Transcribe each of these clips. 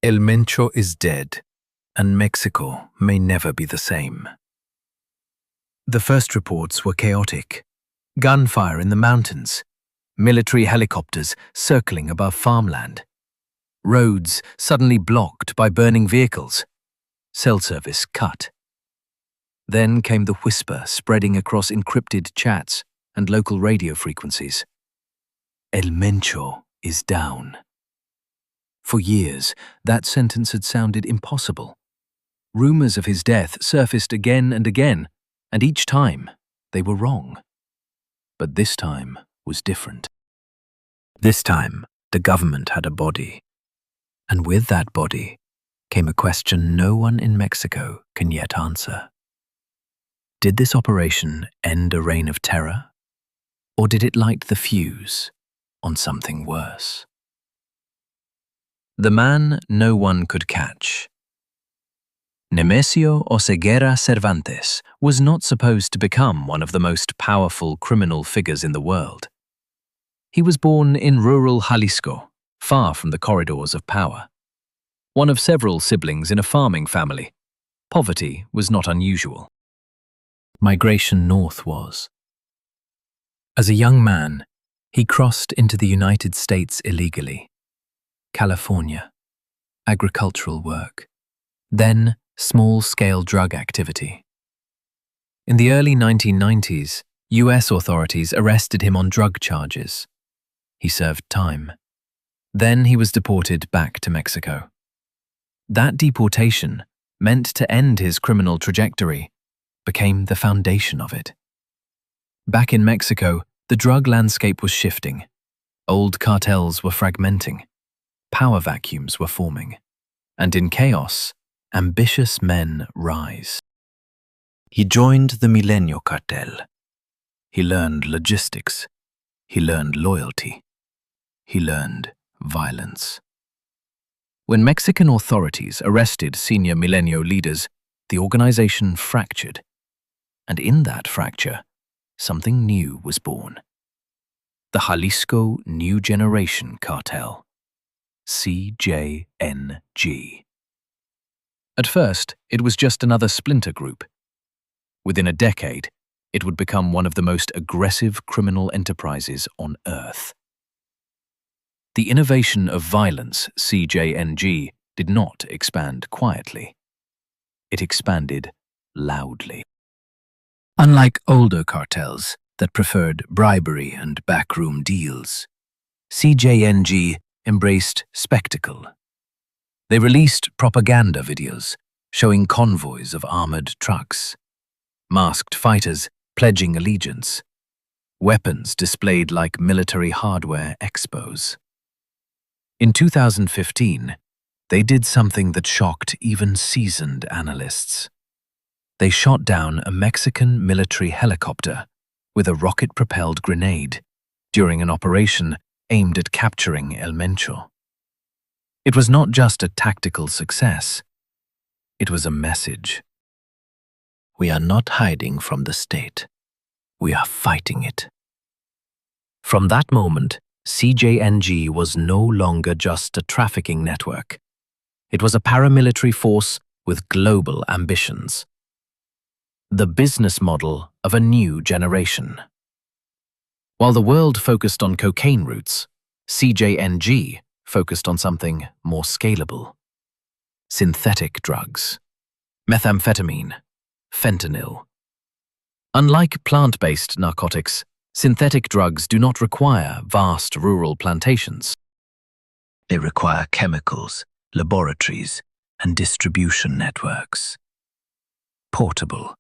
El Mencho is dead, and Mexico may never be the same. The first reports were chaotic. Gunfire in the mountains, military helicopters circling above farmland, roads suddenly blocked by burning vehicles, cell service cut. Then came the whisper spreading across encrypted chats and local radio frequencies. El Mencho is down. For years, that sentence had sounded impossible. Rumors of his death surfaced again and again, and each time they were wrong. But this time was different. This time, the government had a body. And with that body came a question no one in Mexico can yet answer. Did this operation end a reign of terror? Or did it light the fuse on something worse? The man no one could catch. Nemesio Oseguera Cervantes was not supposed to become one of the most powerful criminal figures in the world. He was born in rural Jalisco, far from the corridors of power. One of several siblings in a farming family, poverty was not unusual. Migration north was. As a young man, he crossed into the United States illegally. California, agricultural work, then small-scale drug activity. In the early 1990s, US authorities arrested him on drug charges. He served time. Then he was deported back to Mexico. That deportation, meant to end his criminal trajectory, became the foundation of it. Back in Mexico, the drug landscape was shifting. Old cartels were fragmenting. Power vacuums were forming. And in chaos, ambitious men rise. He joined the Milenio Cartel. He learned logistics. He learned loyalty. He learned violence. When Mexican authorities arrested senior Milenio leaders, the organization fractured. And in that fracture, something new was born. The Jalisco New Generation Cartel, CJNG. At first, it was just another splinter group. Within a decade, it would become one of the most aggressive criminal enterprises on Earth. The innovation of violence, CJNG, did not expand quietly. It expanded loudly. Unlike older cartels that preferred bribery and backroom deals, CJNG embraced spectacle. They released propaganda videos showing convoys of armored trucks, masked fighters pledging allegiance, weapons displayed like military hardware expos. In 2015, they did something that shocked even seasoned analysts. They shot down a Mexican military helicopter with a rocket-propelled grenade during an operation aimed at capturing El Mencho. It was not just a tactical success. It was a message. We are not hiding from the state. We are fighting it. From that moment, CJNG was no longer just a trafficking network. It was a paramilitary force with global ambitions. The business model of a new generation. While the world focused on cocaine routes, CJNG focused on something more scalable. Synthetic drugs. Methamphetamine. Fentanyl. Unlike plant-based narcotics, synthetic drugs do not require vast rural plantations. They require chemicals, laboratories, and distribution networks. Portable.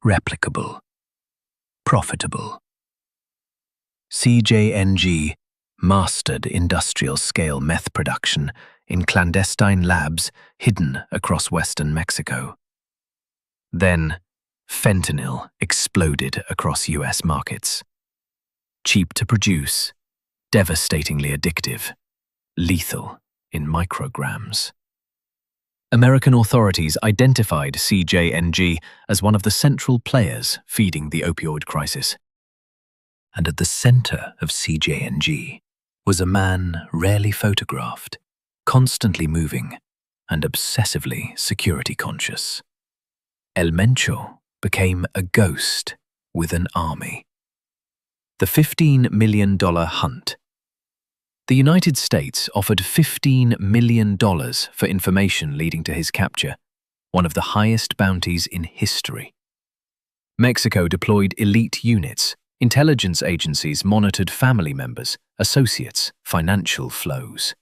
Replicable. Profitable. CJNG mastered industrial-scale meth production in clandestine labs hidden across western Mexico. Then, fentanyl exploded across US markets. Cheap to produce, devastatingly addictive, lethal in micrograms. American authorities identified CJNG as one of the central players feeding the opioid crisis. And at the center of CJNG was a man rarely photographed, constantly moving and obsessively security conscious. El Mencho became a ghost with an army. The $15 million hunt. The United States offered $15 million for information leading to his capture, one of the highest bounties in history. Mexico deployed elite units. Intelligence agencies monitored family members, associates, financial flows.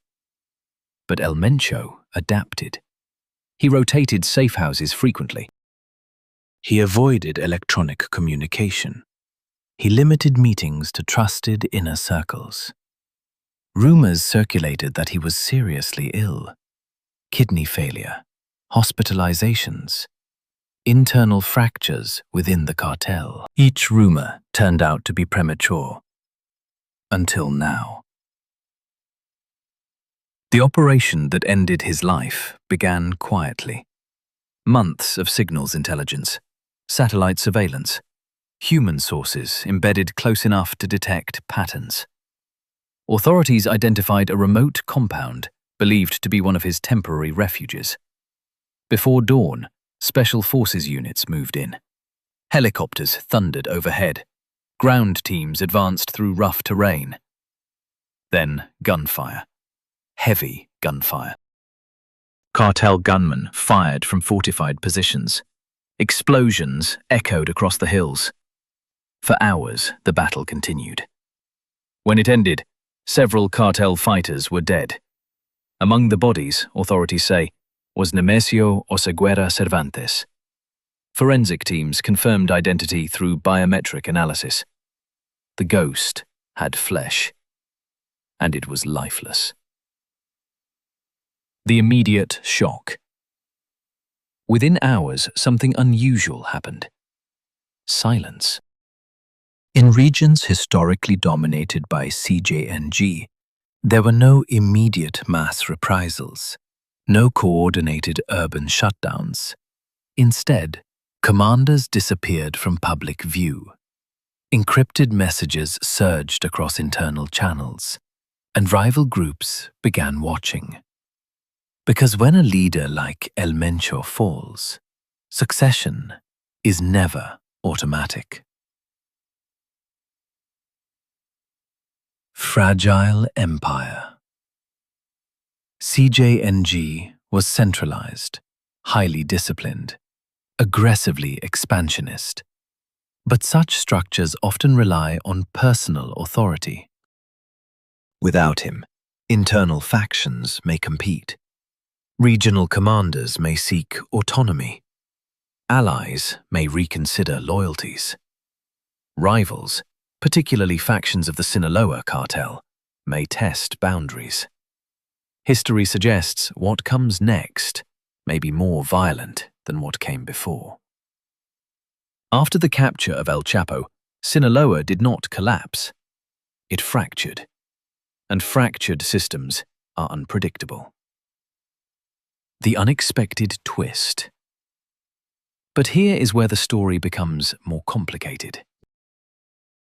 But El Mencho adapted. He rotated safe houses frequently. He avoided electronic communication. He limited meetings to trusted inner circles. Rumors circulated that he was seriously ill. Kidney failure, hospitalizations, internal fractures within the cartel. Each rumor turned out to be premature. Until now. The operation that ended his life began quietly. Months of signals intelligence, satellite surveillance, human sources embedded close enough to detect patterns. Authorities identified a remote compound believed to be one of his temporary refuges. Before dawn, special forces units moved in. Helicopters thundered overhead. Ground teams advanced through rough terrain. Then gunfire. Heavy gunfire. Cartel gunmen fired from fortified positions. Explosions echoed across the hills. For hours, the battle continued. When it ended, several cartel fighters were dead. Among the bodies, authorities say, was Nemesio Oseguera Cervantes. Forensic teams confirmed identity through biometric analysis. The ghost had flesh, and it was lifeless. The immediate shock. Within hours, something unusual happened. Silence. In regions historically dominated by CJNG, there were no immediate mass reprisals, no coordinated urban shutdowns. Instead, commanders disappeared from public view. Encrypted messages surged across internal channels, and rival groups began watching. Because when a leader like El Mencho falls, succession is never automatic. Fragile empire. CJNG was centralized, highly disciplined, aggressively expansionist. But such structures often rely on personal authority. Without him, internal factions may compete. Regional commanders may seek autonomy. Allies may reconsider loyalties. Rivals, particularly factions of the Sinaloa cartel, may test boundaries. History suggests what comes next may be more violent than what came before. After the capture of El Chapo, Sinaloa did not collapse. It fractured. And fractured systems are unpredictable. The unexpected twist. But here is where the story becomes more complicated.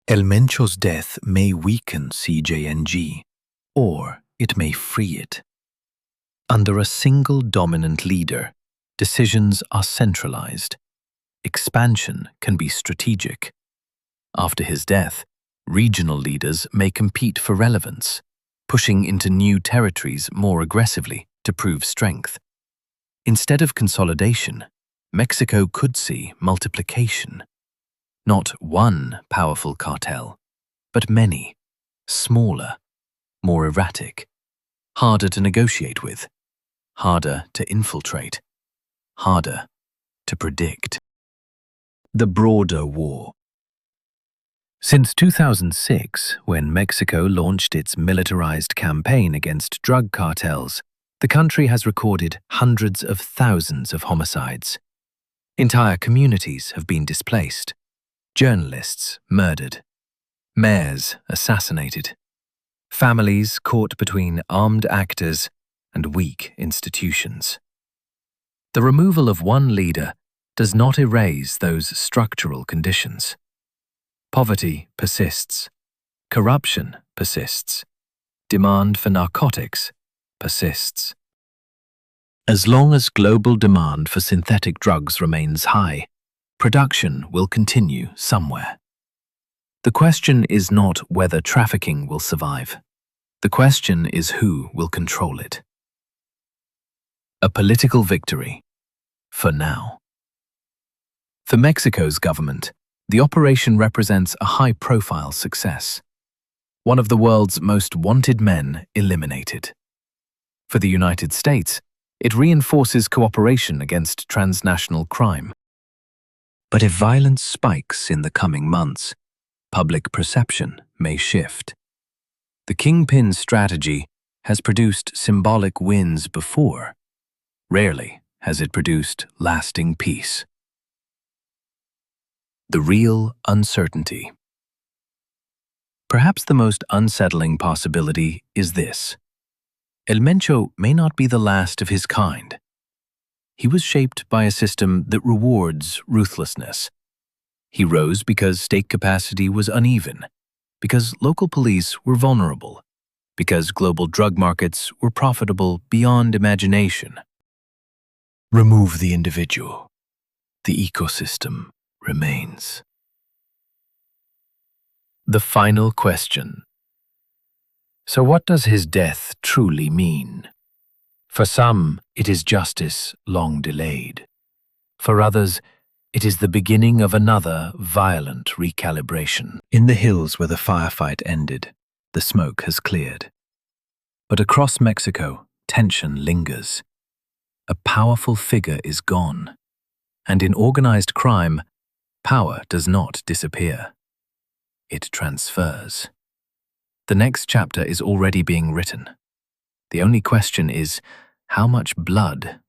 El Mencho's death may weaken CJNG, or it may free it. Under a single dominant leader, decisions are centralized. Expansion can be strategic. After his death, regional leaders may compete for relevance, pushing into new territories more aggressively to prove strength. Instead of consolidation, Mexico could see multiplication. Not one powerful cartel, but many, smaller, more erratic, harder to negotiate with, harder to infiltrate, harder to predict. The broader war. Since 2006, when Mexico launched its militarized campaign against drug cartels, the country has recorded hundreds of thousands of homicides. Entire communities have been displaced, journalists murdered, mayors assassinated, families caught between armed actors and weak institutions. The removal of one leader does not erase those structural conditions. Poverty persists, corruption persists, demand for narcotics persists. As long as global demand for synthetic drugs remains high, production will continue somewhere. The question is not whether trafficking will survive. The question is who will control it. A political victory, for now. For Mexico's government, the operation represents a high-profile success. One of the world's most wanted men eliminated. For the United States, it reinforces cooperation against transnational crime. But if violence spikes in the coming months, public perception may shift. The kingpin strategy has produced symbolic wins before. Rarely has it produced lasting peace. The real uncertainty. Perhaps the most unsettling possibility is this. El Mencho may not be the last of his kind. He was shaped by a system that rewards ruthlessness. He rose because state capacity was uneven, because local police were vulnerable, because global drug markets were profitable beyond imagination. Remove the individual. The ecosystem remains. The final question. So what does his death truly mean? For some, it is justice long delayed. For others, it is the beginning of another violent recalibration. In the hills where the firefight ended, the smoke has cleared. But across Mexico, tension lingers. A powerful figure is gone. And in organized crime, power does not disappear. It transfers. The next chapter is already being written. The only question is, how much blood